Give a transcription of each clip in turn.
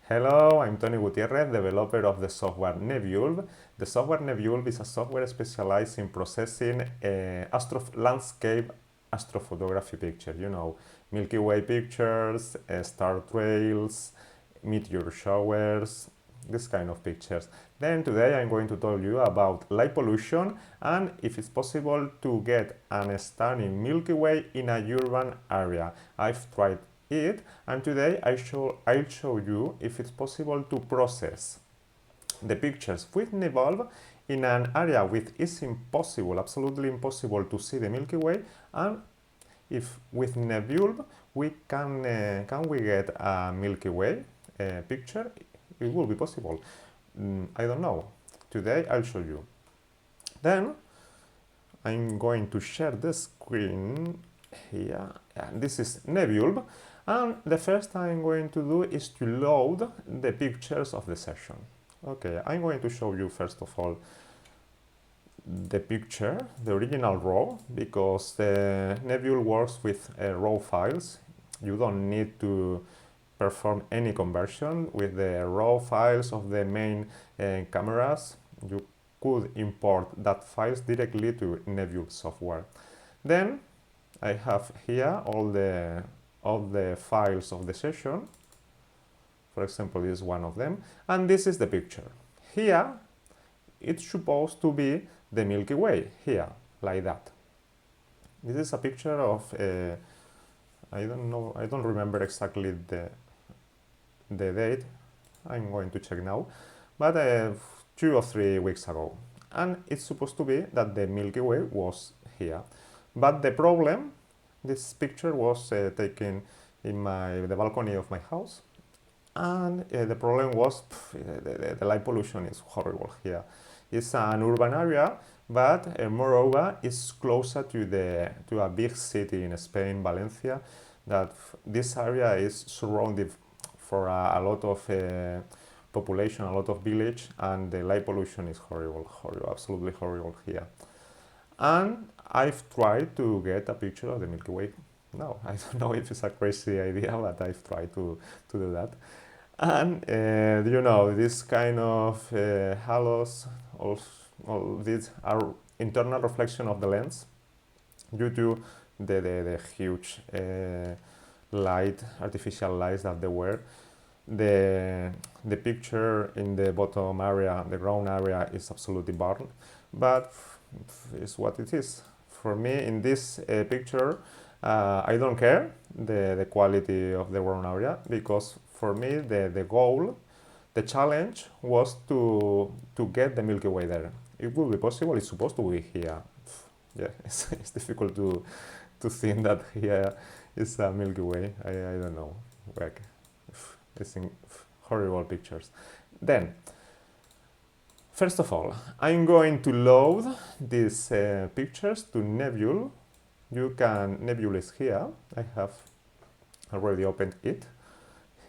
Hello, I'm Tony Gutierrez, developer of the software Nebulb. The software Nebulb is a software specialized in processing landscape astrophotography pictures. Milky Way pictures, star trails, meteor showers, this kind of pictures. Then today I'm going to tell you about light pollution and if it's possible to get a stunning Milky Way in a urban area. I've tried it, and today I'll show you if it's possible to process the pictures with Nebulb in an area which is impossible, absolutely impossible to see the Milky Way, and if with Nebulb we can we get a Milky Way picture, it will be possible. I don't know. Today I'll show you. Then I'm going to share the screen here. This is Nebulb, and the first thing I'm going to do is to load the pictures of the session. Okay, I'm going to show you first of all the picture, the original RAW, because the Nebulb works with RAW files. You don't need to perform any conversion with the RAW files of the main cameras. You could import that files directly to Nebulb software. Then I have here all the files of the session. For example, this is one of them, and this is the picture. Here it's supposed to be the Milky Way, here, like that. This is a picture of I don't remember exactly the date. I'm going to check now, but 2 or 3 weeks ago, and it's supposed to be that the Milky Way was here. But the problem, this picture was taken in the balcony of my house, and the problem was the light pollution is horrible here. It's an urban area, but moreover, it's closer to a big city in Spain, Valencia. That this area is surrounded for a lot of population, a lot of village, and the light pollution is horrible, absolutely horrible here. And I've tried to get a picture of the Milky Way. No, I don't know if it's a crazy idea, but I've tried to do that. And this kind of halos, all these are internal reflection of the lens due to the huge artificial lights that they were. The picture in the bottom area, the ground area, is absolutely burned, but it's what it is. For me, in this picture, I don't care the quality of the ground area, because for me the goal, the challenge was to get the Milky Way there. It will be possible. It's supposed to be here. Yeah, it's difficult to think that here is a Milky Way. I don't know. Like, it's horrible pictures. Then, first of all, I'm going to load these pictures to Nebulb. Nebulb is here. I have already opened it.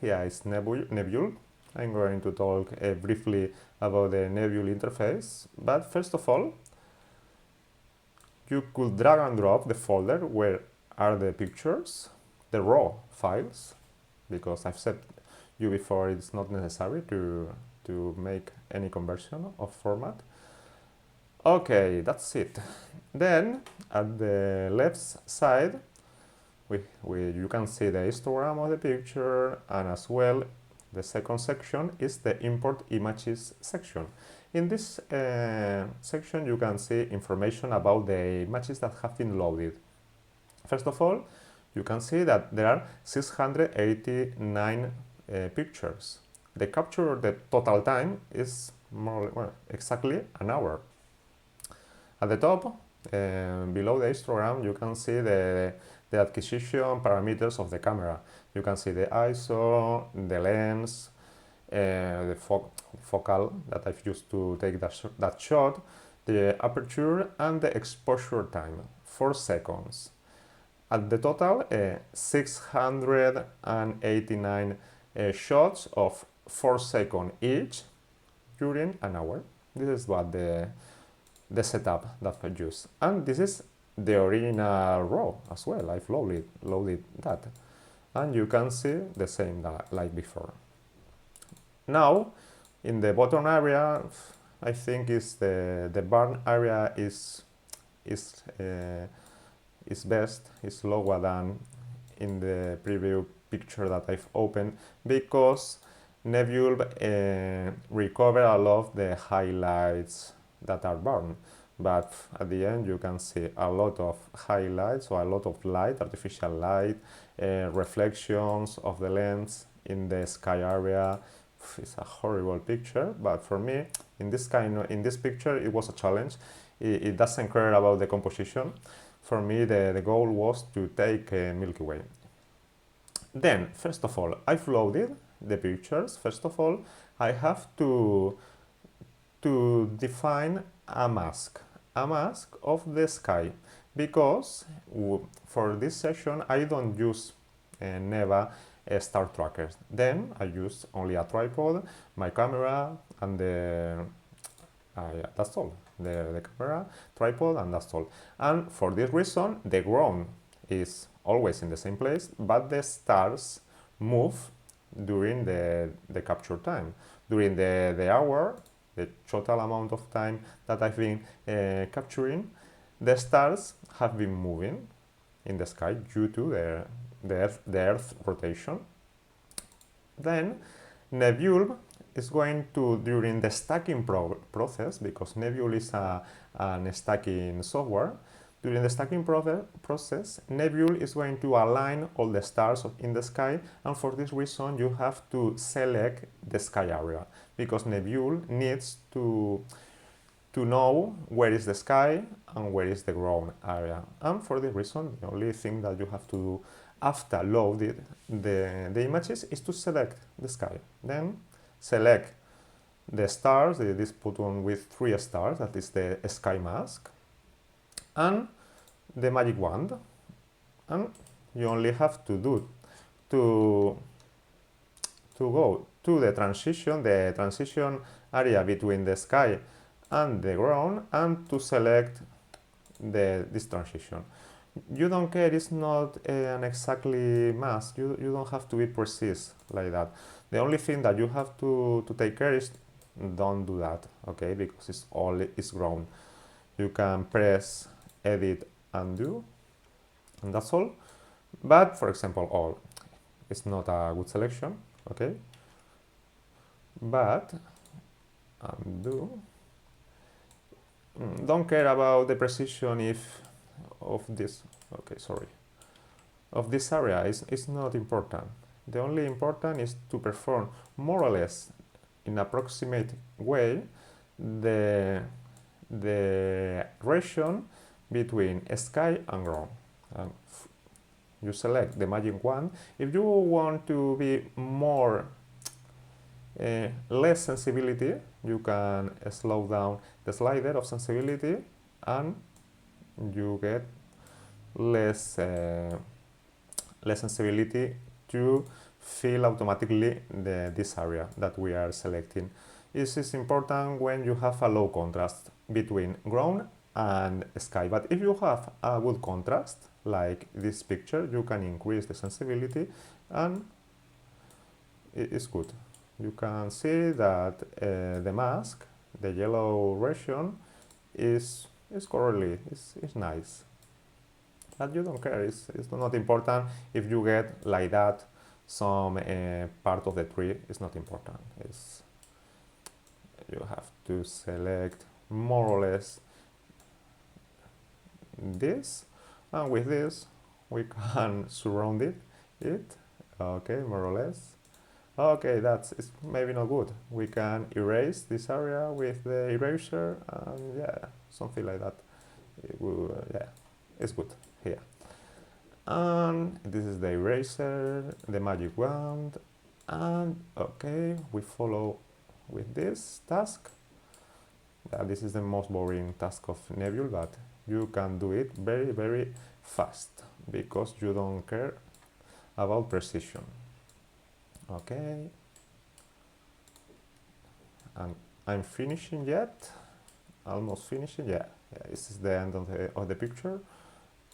Here is Nebulb. I'm going to talk briefly about the Nebulb interface. But first of all, you could drag and drop the folder where are the pictures, the raw files, because I've said you before it's not necessary to make any conversion of format. Okay, that's it. Then at the left side you can see the histogram of the picture, and as well the second section is the import images section. In this section you can see information about the images that have been loaded. First of all, you can see that there are 689 pictures. The total time is exactly an hour. At the top, below the histogram, you can see the acquisition parameters of the camera. You can see the ISO, the lens, the focal that I've used to take that shot, the aperture, and the exposure time, 4 seconds. At the total, 689 shots of 4 seconds each during an hour. This is what the setup that I use. And this is the original RAW as well. I've loaded that. And you can see the same like before. Now, in the bottom area, I think is the burn area is uh, is best, is lower than in the preview picture that I've opened, because Nebulb recover a lot of the highlights that are burned. But at the end you can see a lot of highlights, or a lot of light, artificial light, reflections of the lens in the sky area. It's a horrible picture, but for me, in this picture, it was a challenge. It doesn't care about the composition. For me, the goal was to take Milky Way. Then, first of all, I've loaded the pictures. First of all, I have to define a mask of the sky, because for this session I don't use never star trackers. Then I use only a tripod, my camera, and yeah, that's all. The camera, tripod, and that's all. And for this reason, the ground is always in the same place, but the stars move during the capture time. During the hour, the total amount of time that I've been capturing, the stars have been moving in the sky due to the Earth rotation. Then Nebulb is going to, during the stacking process, because Nebulb is an stacking software, during the stacking process, Nebulb is going to align all the stars in the sky, and for this reason you have to select the sky area, because Nebulb needs to know where is the sky and where is the ground area. And for this reason, the only thing that you have to do after loading the images is to select the sky. Then select the stars, this button with 3 stars, that is the sky mask, and the magic wand. And you only have to do to go to the transition area between the sky and the ground, and to select this transition. You don't care, it's not an exactly mask, you don't have to be precise like that. The only thing that you have to take care is don't do that, okay, because it's all is ground. You can press edit, undo, and that's all. But for example, all, it's not a good selection, okay, but undo. Don't care about the precision of this, okay, sorry, of this area is not important. The only important is to perform more or less in approximate way the region between sky and ground. And you select the magic wand. If you want to be more less sensibility, you can slow down the slider of sensibility, and you get less sensibility to fill automatically this area that we are selecting. This is important when you have a low contrast between ground and sky, but if you have a good contrast, like this picture, you can increase the sensibility, and it's good. You can see that the mask, the yellow region, is correctly, it's nice. But you don't care, it's not important if you get like that some part of the tree. It's not important. You have to select more or less this, and with this we can surround it, okay, more or less. Okay, it's maybe not good. We can erase this area with the eraser, and yeah, something like that. Yeah, it's good here. And this is the eraser, the magic wand, and okay, we follow with this task. This is the most boring task of Nebulb, but you can do it very, very fast because you don't care about precision. Okay, and I'm finishing yet, almost finishing. Yeah, this is the end of the picture.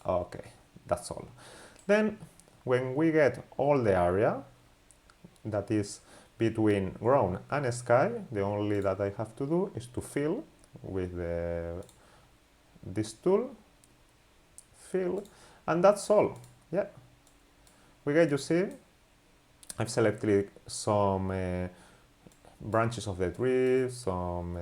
Okay, that's all. Then when we get all the area that is between ground and sky. The only that I have to do is to fill with this tool, fill, and that's all. Yeah. You see, I've selected some branches of the tree, some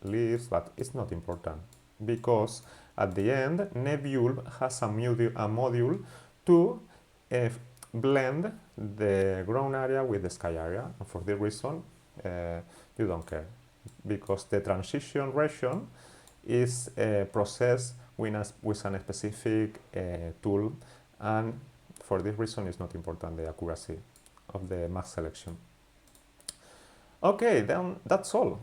leaves, but it's not important because at the end, Nebulb has a module to blend the ground area with the sky area, and for this reason, you don't care because the transition region is processed with a specific tool, and for this reason, it's not important the accuracy of the mask selection. Okay, then that's all.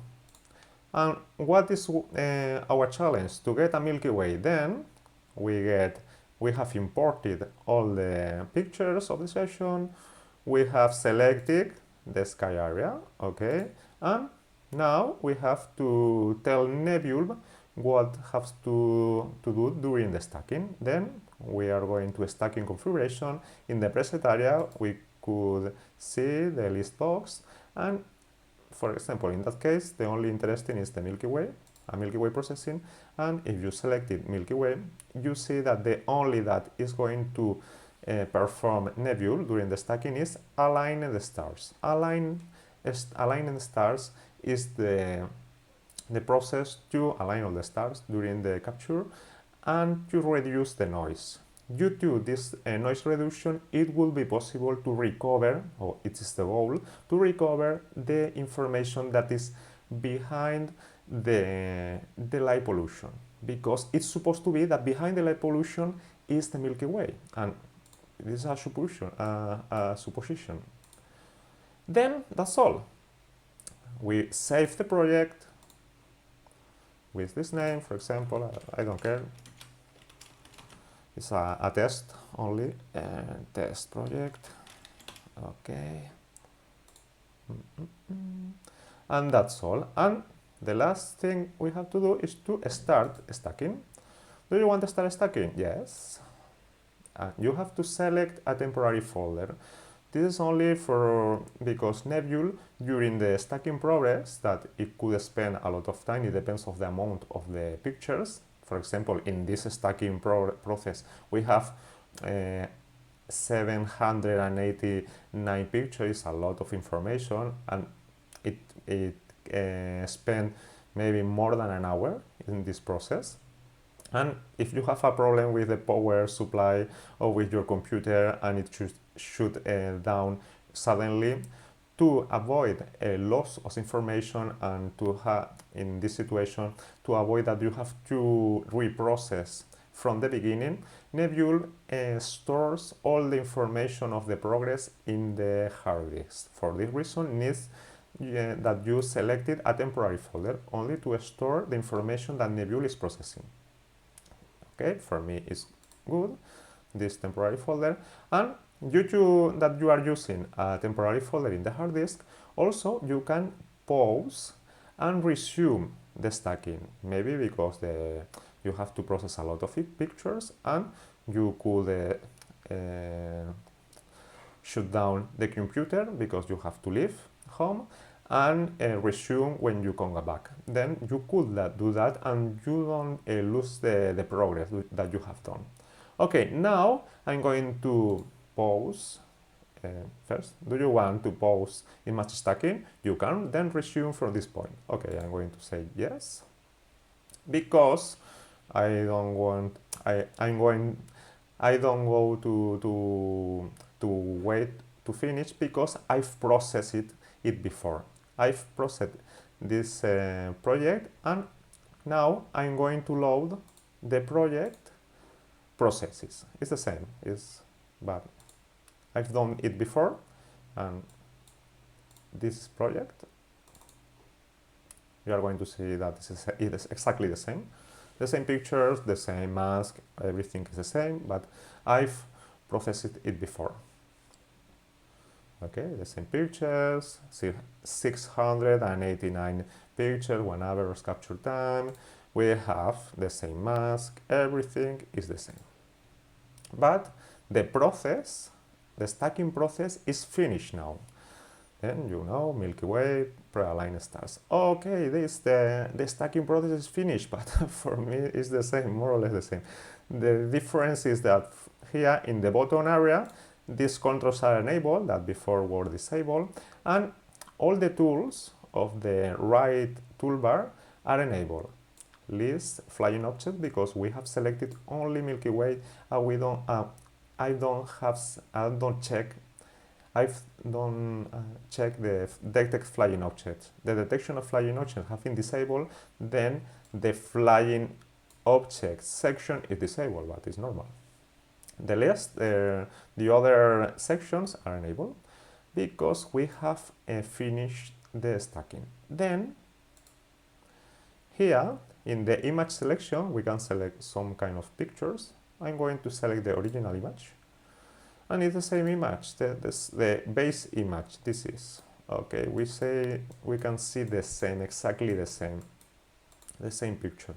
And what is our challenge? To get a Milky Way, then we have imported all the pictures of the session, we have selected the sky area, okay, and now we have to tell Nebulb what has to do during the stacking. Then we are going to stacking configuration. In the preset area, we could see the list box, and for example, in that case, the only interesting is the Milky Way, a Milky Way processing, and if you selected Milky Way, you see that the only that is going to perform Nebulb during the stacking is aligning the stars. Aligning the stars is the process to align all the stars during the capture and to reduce the noise. Due to this noise reduction, it will be possible to recover, or it is the goal, to recover the information that is behind the light pollution, because it's supposed to be that behind the light pollution is the Milky Way, and this is a supposition. Then that's all. We save the project with this name, for example, I don't care. It's a test only, test project, okay. And that's all. And the last thing we have to do is to start stacking. Do you want to start stacking? Yes. You have to select a temporary folder. This is only because Nebulb, during the stacking progress, that it could spend a lot of time, it depends on the amount of the pictures. For example, in this stacking process, we have 789 pictures, a lot of information, and it spent maybe more than an hour in this process. And if you have a problem with the power supply or with your computer and it should down suddenly, to avoid a loss of information and to have, in this situation, to avoid that you have to reprocess from the beginning, Nebulb stores all the information of the progress in the hard disk. For this reason, it needs that you selected a temporary folder only to store the information that Nebulb is processing. Okay, for me it's good, this temporary folder, and due to that you are using a temporary folder in the hard disk, also you can pause and resume the stacking, maybe because you have to process a lot of pictures and you could shut down the computer because you have to leave home and resume when you come back. Then you could do that and you don't lose the progress that you have done. Okay, now I'm going to pause first. Do you want to pause image stacking? You can then resume from this point. Okay, I'm going to say yes, because I don't go to wait to finish because I've processed it before. I've processed this project, and now I'm going to load the project processes. It's the same, but I've done it before, and this project, you are going to see that it is exactly the same. The same pictures, the same mask, everything is the same, but I've processed it before. Okay, the same pictures, 689 pictures, 1 average capture time. We have the same mask, everything is the same. But the process, the stacking process is finished now. And you know, Milky Way, pre-aligned stars. Okay, the stacking process is finished, but for me it's the same, more or less the same. The difference is that here in the bottom area, these controls are enabled, that before were disabled, and all the tools of the right toolbar are enabled. List flying objects, because we have selected only Milky Way, and we don't. I don't check. I don't check the detect flying objects. The detection of flying objects have been disabled. Then the flying objects section is disabled, but it's normal. The list, the other sections are enabled because we have finished the stacking. Then here in the image selection, we can select some kind of pictures. I'm going to select the original image, and it's the same image, the base image. This is okay. We can see the same, exactly the same picture,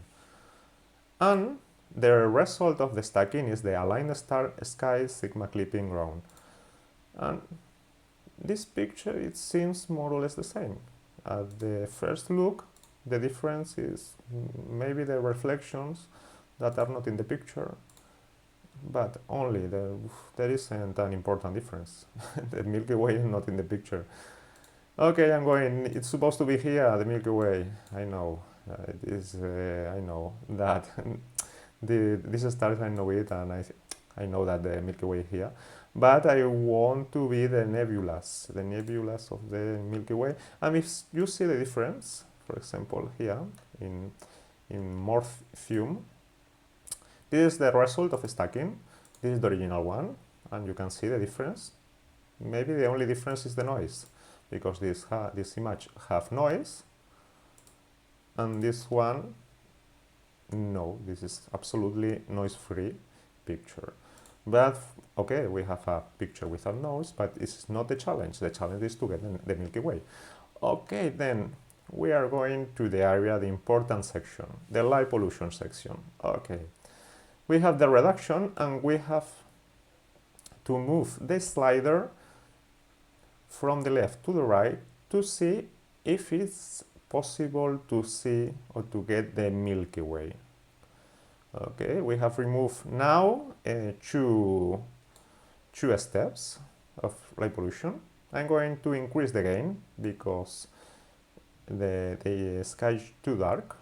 and the result of the stacking is the aligned star sky sigma clipping ground. And this picture, it seems more or less the same. At the first look, the difference is maybe the reflections that are not in the picture, but only there isn't an important difference. The Milky Way is not in the picture. Okay, it's supposed to be here, the Milky Way. I know, it is, I know that. This stars, I know it, and I know that the Milky Way is here. But I want to be the nebulas of the Milky Way. And if you see the difference, for example, here in Morphium, this is the result of stacking. This is the original one, and you can see the difference. Maybe the only difference is the noise, because this image have noise, and this one, no, this is absolutely noise-free picture. But okay, we have a picture without noise, but it's not the challenge. The challenge is to get the Milky Way. Okay, then we are going to the area, the important section, the light pollution section. Okay, we have the reduction, and we have to move the slider from the left to the right to see if it's possible to see or to get the Milky Way. Okay, we have removed now two steps of light pollution. I'm going to increase the gain because the sky is too dark.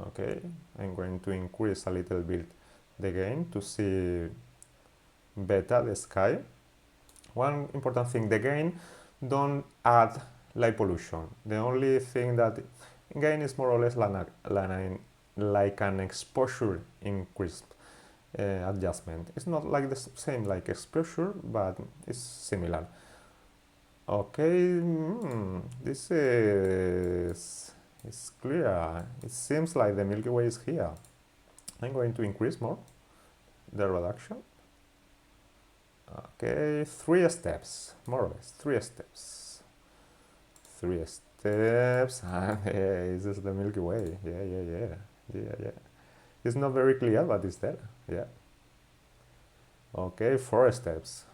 Okay, I'm going to increase a little bit the gain to see better the sky. One important thing, the gain don't add light pollution. The only thing that gain is more or less like an exposure increase adjustment. It's not like the same like exposure, but it's similar. Okay, this is clear. It seems like the Milky Way is here. I'm going to increase more the reduction. Okay, 3 steps, more or less, 3 steps. 3 steps, and this is the Milky Way. Yeah. It's not very clear, but it's there. Yeah. Okay, 4 steps.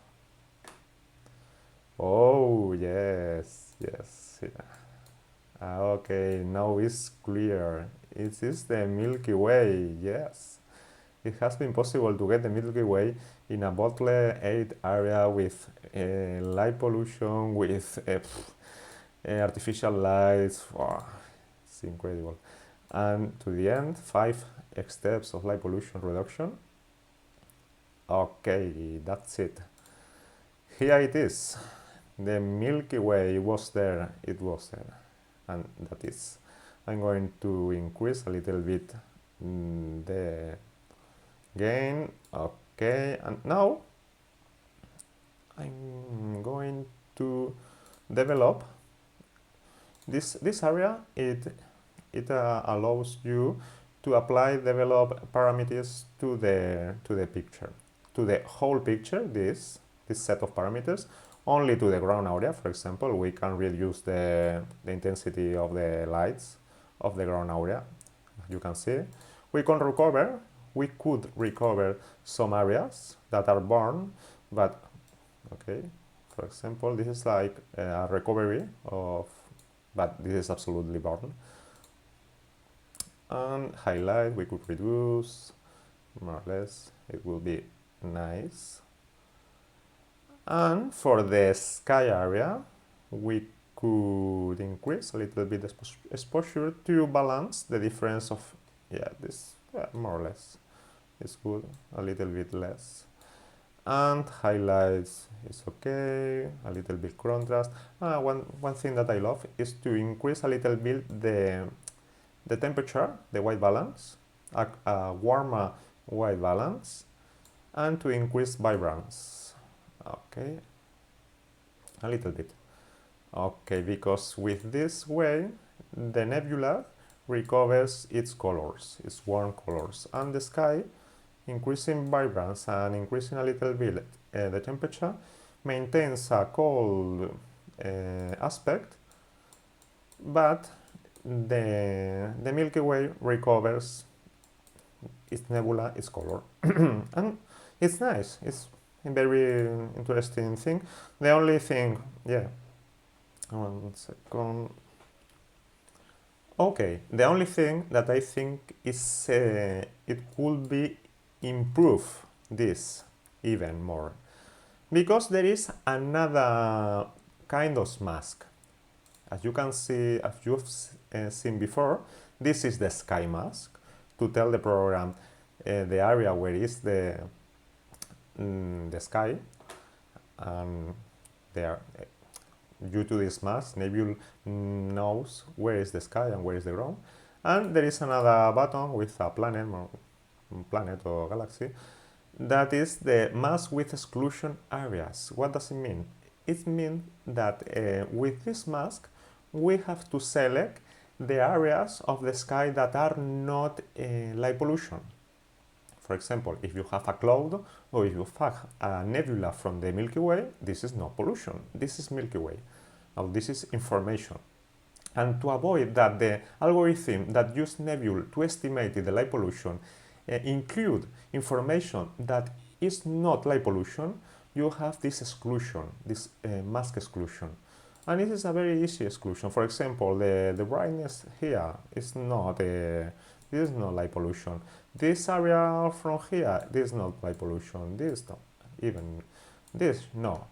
Oh, yes. Yeah. Okay, now it's clear. It is the Milky Way, yes. It has been possible to get the Milky Way in a Bortle 8 area with light pollution, with artificial lights. Wow, it's incredible. And to the end, 5 steps of light pollution reduction. Okay, that's it. Here it is. The Milky Way was there, it was there. And that is. I'm going to increase a little bit the gain. Okay, and now I'm going to develop this area. It allows you to develop parameters to the picture, to the whole picture. This set of parameters only to the ground area. For example, we can reduce the intensity of the lights of the ground area. You can see we could recover some areas that are born, but okay, For example, this is like a recovery of, but this is absolutely Bortle. And highlight, we could reduce, more or less, it will be nice. And for the sky area, we could increase a little bit the exposure to balance the difference of, yeah, this, more or less, is good, a little bit less. And highlights is okay, a little bit contrast. One thing that I love is to increase a little bit the temperature, the white balance, a warmer white balance, and to increase vibrance. Okay, a little bit. Okay, because with this way, the nebula recovers its colors, its warm colors, and the sky, increasing vibrance and increasing a little bit the temperature, maintains a cold aspect, but the Milky Way recovers its nebula, its color. And it's nice, it's a very interesting thing. The only thing, yeah, 1 second. Okay, the only thing that I think is it could be improve this even more, because there is another kind of mask. As you can see, as you've seen before, this is the sky mask to tell the program the area where is the sky, and there. Due to this mask, Nebulb knows where is the sky and where is the ground. And there is another button with a planet or galaxy, that is the mask with exclusion areas. What does it mean? It means that with this mask, we have to select the areas of the sky that are not light pollution. For example, if you have a cloud or if you have a nebula from the Milky Way, this is not pollution, this is Milky Way. Now this is information. And to avoid that the algorithm that uses Nebulb to estimate the light pollution include information that is not light pollution, you have this exclusion, this mask exclusion. And it is a very easy exclusion. For example, the brightness here is not this is not light pollution. This area from here, this is not light pollution. This no, even this no.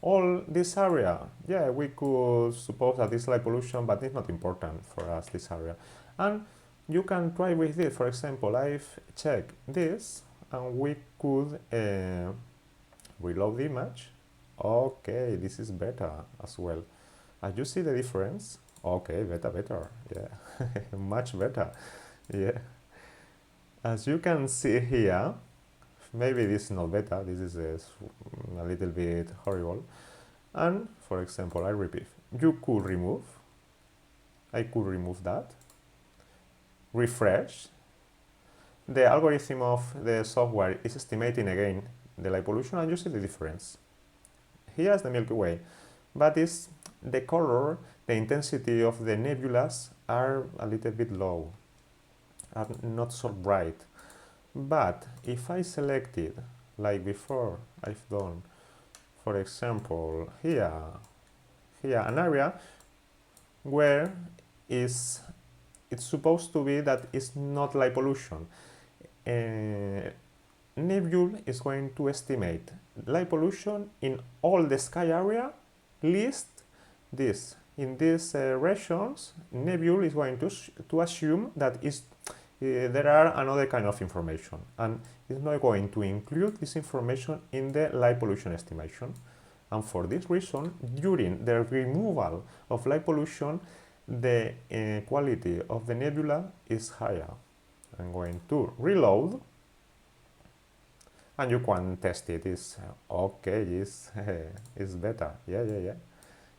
All this area, yeah, we could suppose that it's light pollution, but it's not important for us, this area. And you can try with this. For example, I've checked this, and we could reload the image. Okay, this is better as well. As you see the difference, okay, better, yeah, much better, yeah. As you can see here, maybe this is not better, this is a little bit horrible. And for example, I repeat, I could remove that, refresh. The algorithm of the software is estimating again the light pollution, and you see the difference. Here's the Milky Way, but it's the color, the intensity of the nebulas are a little bit low, are not so bright. But if I select it, like before I've done, for example, here an area where it's supposed to be that it's not light pollution, Nebulb is going to estimate light pollution in all the sky area, least this. In these regions, Nebulb is going to assume that there are another kind of information, and it's not going to include this information in the light pollution estimation. And for this reason, during the removal of light pollution, the quality of the nebula is higher. I'm going to reload, and you can test it. It's okay, it's better. Yeah.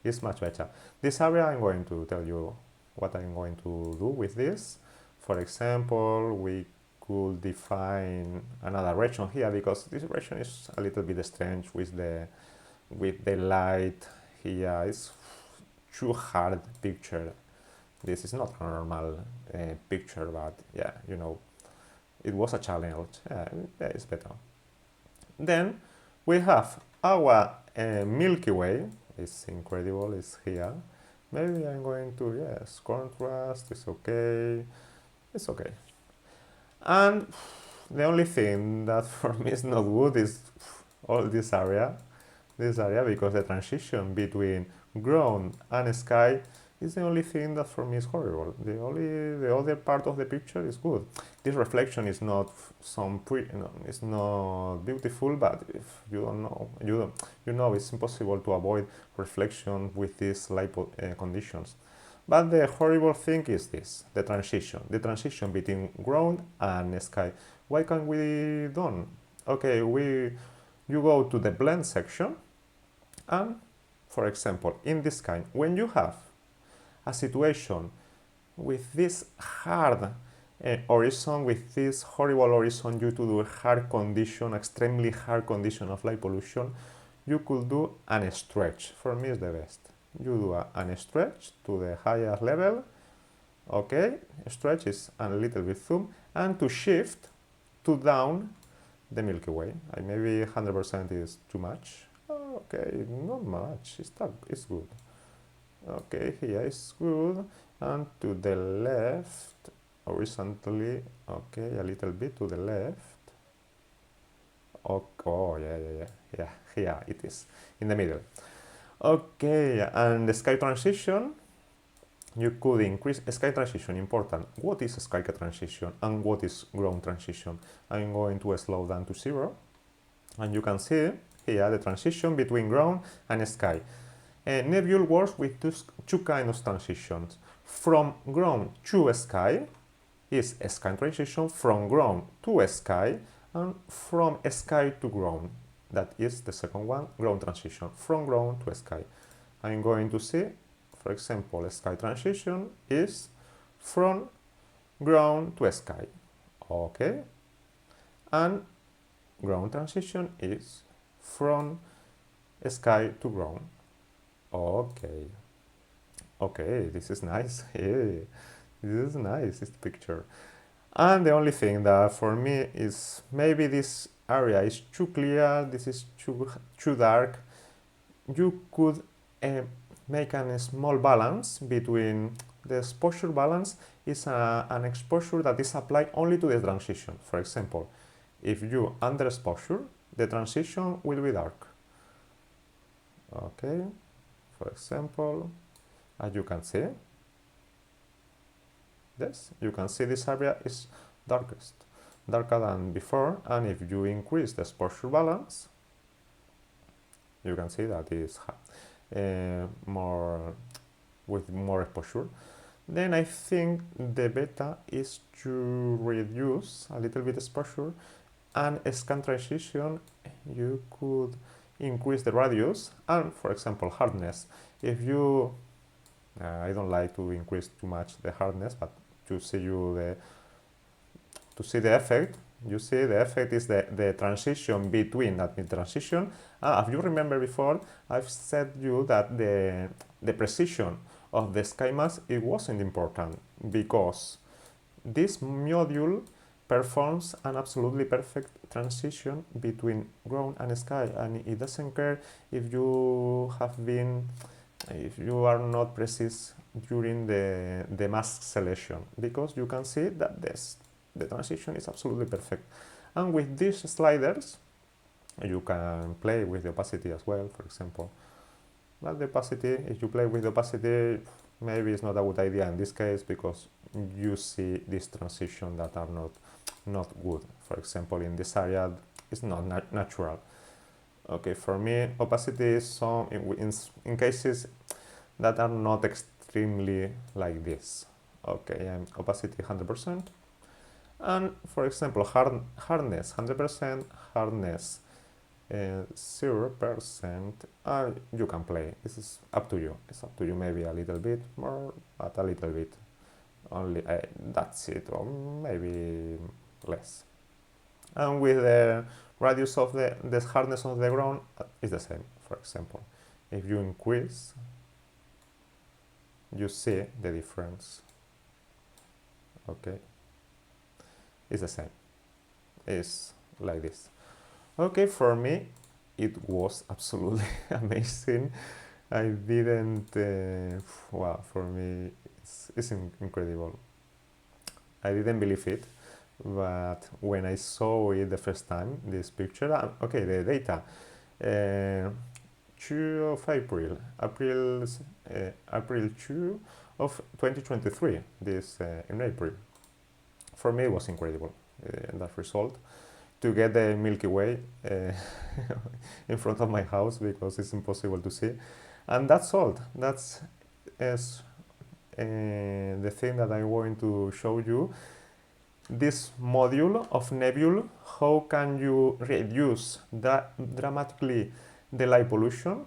It's much better. This area, I'm going to tell you what I'm going to do with this. For example, we could define another region here, because this region is a little bit strange with the light here. It's too hard picture. This is not a normal picture, but yeah, you know, it was a challenge. Yeah, it's better. Then we have our Milky Way is incredible, it's here. Maybe I'm going to, yes, contrast is okay, it's okay. And the only thing that for me is not good is all this area, because the transition between ground and sky is the only thing that for me is horrible. The other part of the picture is good. This reflection is not it's not beautiful, but if you don't know, you know it's impossible to avoid reflection with these light conditions. But the horrible thing is this, the transition between ground and sky. Why can't we done? Okay, you go to the blend section, and for example, in this kind, when you have a situation with this hard horizon, with this horrible horizon due to the hard condition, extremely hard condition of light pollution, you could do an stretch. For me, is the best. You do an stretch to the highest level. Okay, stretch is a little bit zoom, and to shift to down the Milky Way. Maybe 100% is too much. Okay, not much. It's good. Okay, here is good, and to the left, horizontally. Okay, a little bit to the left. Oh, yeah. Here it is in the middle. Okay, and the sky transition. You could increase sky transition, important. What is sky transition and what is ground transition? I'm going to slow down to 0, and you can see here the transition between ground and sky. Nebulb works with two kinds of transitions. From ground to sky is a sky transition, from ground to sky, and from sky to ground. That is the second one, ground transition, from ground to sky. I'm going to see, for example, a sky transition is from ground to sky. Okay. And ground transition is from sky to ground. Okay. Okay, this is nice. Hey, this is nice, this picture. And the only thing that for me is maybe this area is too clear, this is too dark. You could make a small balance between the exposure balance is an exposure that is applied only to the transition. For example, if you underexposure, the transition will be dark. Okay, for example, as you can see, yes, you can see this area is darker than before, and if you increase the exposure balance, you can see that is with more exposure. Then I think the beta is to reduce a little bit exposure, and scan transition you could increase the radius and, for example, hardness. If you I don't like to increase too much the hardness, but to see the effect, you see the effect is the transition between that mid-transition. If you remember before, I've said you that the precision of the sky mask, it wasn't important, because this module performs an absolutely perfect transition between ground and sky, and it doesn't care if you are not precise during the mask selection, because you can see that the transition is absolutely perfect. And with these sliders, you can play with the opacity as well, for example. But the opacity, if you play with the opacity, maybe it's not a good idea in this case, because you see this transition that are not good. For example, in this area, it's not natural. Okay, for me, opacity is in cases that are not extremely like this. Okay, opacity 100%. And for example, hardness 100%, hardness 0%, you can play. This is up to you. It's up to you, maybe a little bit more, but a little bit. Only that's it, or maybe less. And with the radius of the hardness of the ground is the same. For example, if you increase, you see the difference. Okay, it's the same. It's like this. Okay, for me, it was absolutely amazing. I didn't, wow, for me it's incredible. I didn't believe it, but when I saw it the first time, this picture, okay, the data, 2 of April 2 of 2023, this in April. For me, it was incredible, that result. To get the Milky Way in front of my house because it's impossible to see. And that's all. That's the thing that I want to show you. This module of Nebulb, how can you reduce dramatically the light pollution?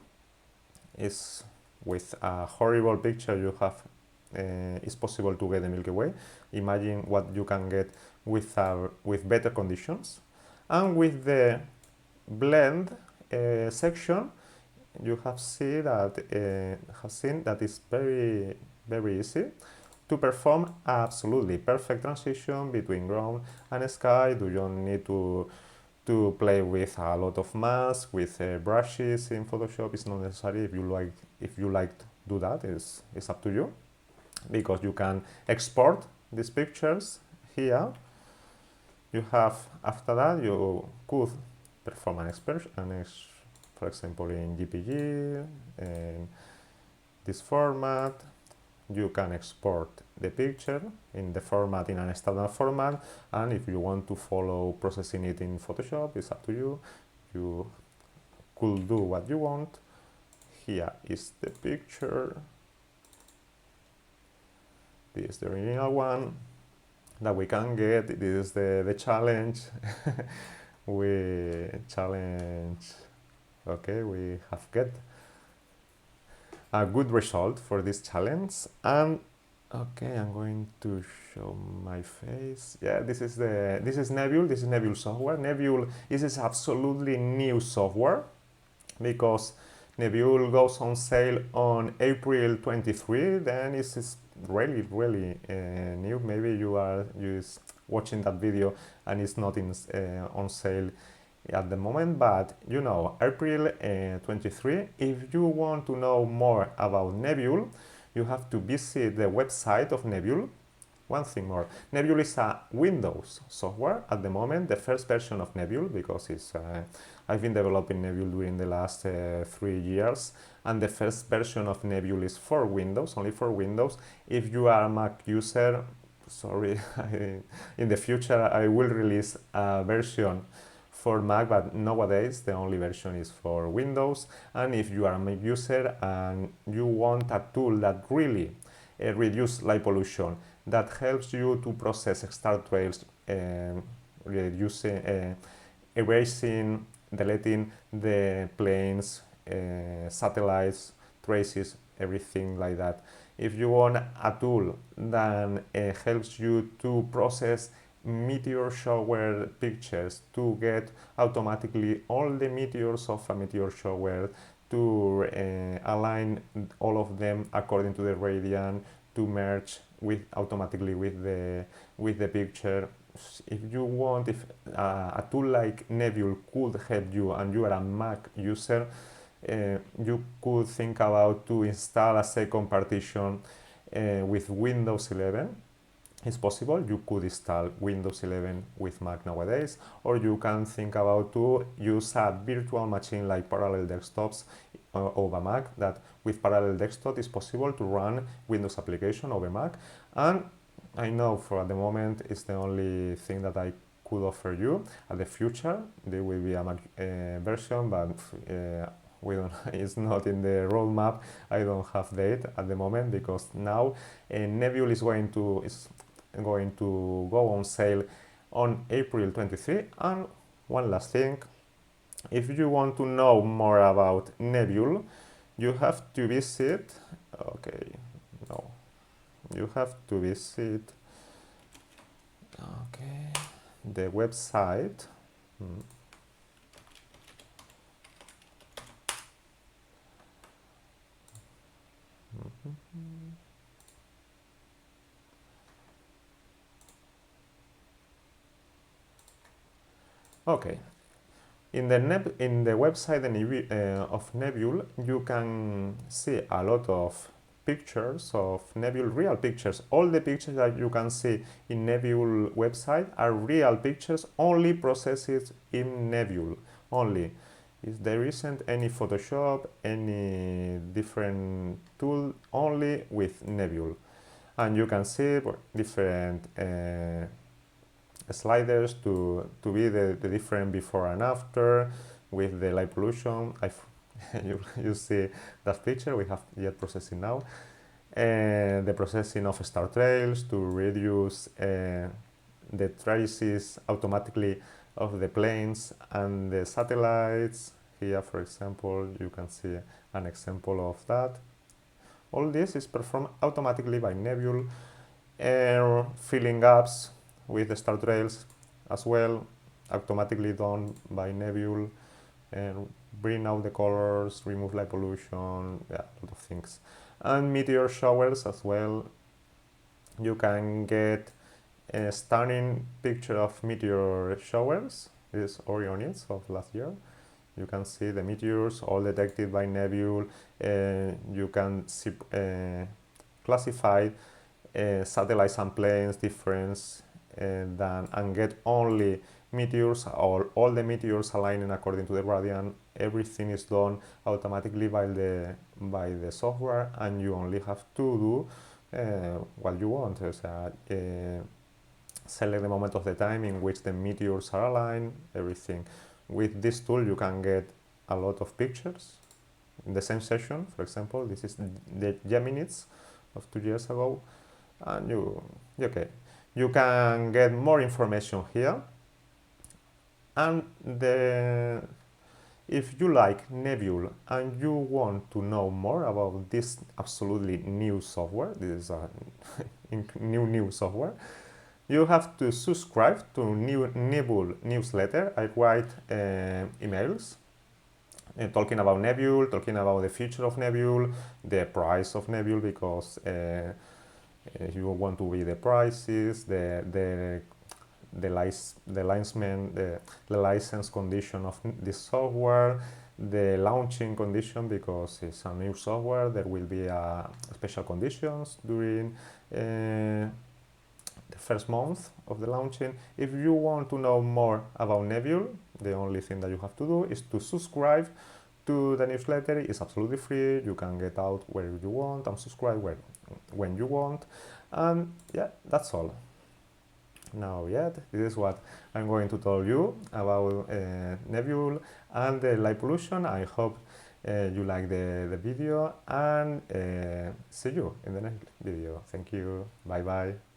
Is with a horrible picture you have, it's possible to get the Milky Way. Imagine what you can get with better conditions. And with the blend section, you have seen that it's very, very easy to perform absolutely perfect transition between ground and sky. You don't need to play with a lot of masks, with brushes in Photoshop. It's not necessary. If you like to do that, it's up to you, because you can export these pictures here. You have, after that, you could perform an expression, for example, in JPG, in this format. You can export the picture in the format, in a standard format, and if you want to follow processing it in Photoshop, it's up to you. You could do what you want. Here is the picture. This is the original one that we can get. This is the challenge. We have get a good result for this challenge. And okay, I'm going to show my face. Yeah, this is Nebulb. This is Nebulb software. Nebulb is absolutely new software, because Nebulb goes on sale on April 23. Then it's really, really new. Maybe you are just watching that video and it's not on sale at the moment, but you know, April 23. If you want to know more about Nebulb, you have to visit the website of Nebulb. One thing more, Nebulb is a Windows software at the moment, the first version of Nebulb, because I've been developing Nebulb during the last 3 years, and the first version of Nebulb is for Windows, only for Windows. If you are a Mac user, sorry, in the future I will release a version for Mac, but nowadays the only version is for Windows. And if you are a Mac user and you want a tool that really reduces light pollution, that helps you to process star trails, reducing, erasing, deleting the planes, satellites, traces, everything like that. If you want a tool that helps you to process meteor shower pictures, to get automatically all the meteors of a meteor shower, to align all of them according to the radian, to merge automatically with the picture. If you want, if a tool like Nebulb could help you and you are a Mac user, you could think about to install a second partition with Windows 11. It's possible. You could install Windows 11 with Mac nowadays, or you can think about to use a virtual machine like parallel desktops over Mac, that with parallel desktop it's possible to run Windows application over Mac. And I know for the moment it's the only thing that I could offer you. At the future there will be a Mac version, but we don't, it's not in the roadmap. I don't have date at the moment, because now Nebulb is going to go on sale on April 23. And one last thing, if you want to know more about Nebulb, you have to visit, the website. Okay, In the website of Nebulb, you can see a lot of pictures of Nebulb, real pictures. All the pictures that you can see in Nebulb website are real pictures, only processed in Nebulb, only. There isn't any Photoshop, any different tool, only with Nebulb. And you can see different sliders to be the different before and after with the light pollution. You see that picture we have yet processing now. The processing of star trails to reduce the traces automatically of the planes and the satellites. Here, for example, you can see an example of that. All this is performed automatically by Nebulb, filling gaps with the star trails as well, automatically done by Nebulb, and bring out the colors, remove light pollution, yeah, a lot of things. And meteor showers as well. You can get a stunning picture of meteor showers. This is Orionids of last year. You can see the meteors, all detected by Nebulb. You can see classified satellites and planes difference and get only meteors, or all the meteors aligning according to the gradient. Everything is done automatically by the software, and you only have to do what you want. Select the moment of the time in which the meteors are aligned, everything. With this tool you can get a lot of pictures in the same session. For example, this is the Geminids of 2 years ago, and you can get more information here. And if you like Nebulb and you want to know more about this absolutely new software, this is a new software, you have to subscribe to Nebulb newsletter. I write emails talking about Nebulb, talking about the future of Nebulb, the price of Nebulb, because you want to read the prices, the license condition of this software, the launching condition, because it's a new software. There will be special conditions during the first month of the launching. If you want to know more about Nebulb, the only thing that you have to do is to subscribe to the newsletter. It's absolutely free. You can get out where you want and subscribe when you want. And yeah, that's all. Now, this is what I'm going to tell you about Nebulb and the light pollution. I hope you like the video, and see you in the next video. Thank you. Bye bye.